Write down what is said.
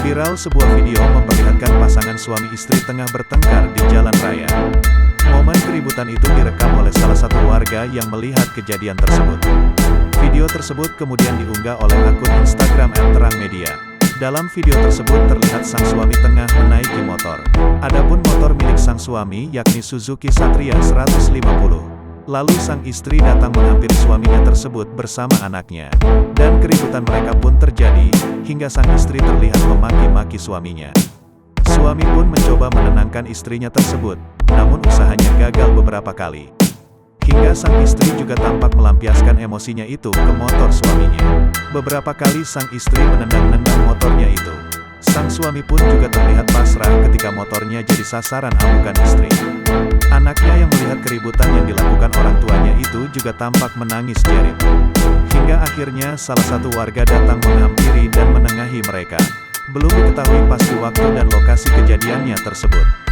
Viral sebuah video memperlihatkan pasangan suami istri tengah bertengkar di jalan raya. Momen keributan itu direkam oleh salah satu warga yang melihat kejadian tersebut. Video tersebut kemudian diunggah oleh akun Instagram @terangmedia. Dalam video tersebut terlihat sang suami tengah menaiki motor. Adapun motor milik sang suami yakni Suzuki Satria 150. Lalu sang istri datang menghampiri suaminya tersebut bersama anaknya. Dan keributan mereka pun terjadi, hingga sang istri terlihat memaki-maki suaminya. Suami pun mencoba menenangkan istrinya tersebut, namun usahanya gagal beberapa kali. Hingga sang istri juga tampak melampiaskan emosinya itu ke motor suaminya. Beberapa kali sang istri menendang-nendang motornya itu. Sang suami pun juga terlihat pasrah ketika motornya jadi sasaran amukan istri. Anaknya yang melihat keributan yang dilakukan orang tuanya itu juga tampak menangis jerit. Hingga akhirnya salah satu warga datang menghampiri dan menengahi mereka. Belum diketahui pasti waktu dan lokasi kejadiannya tersebut.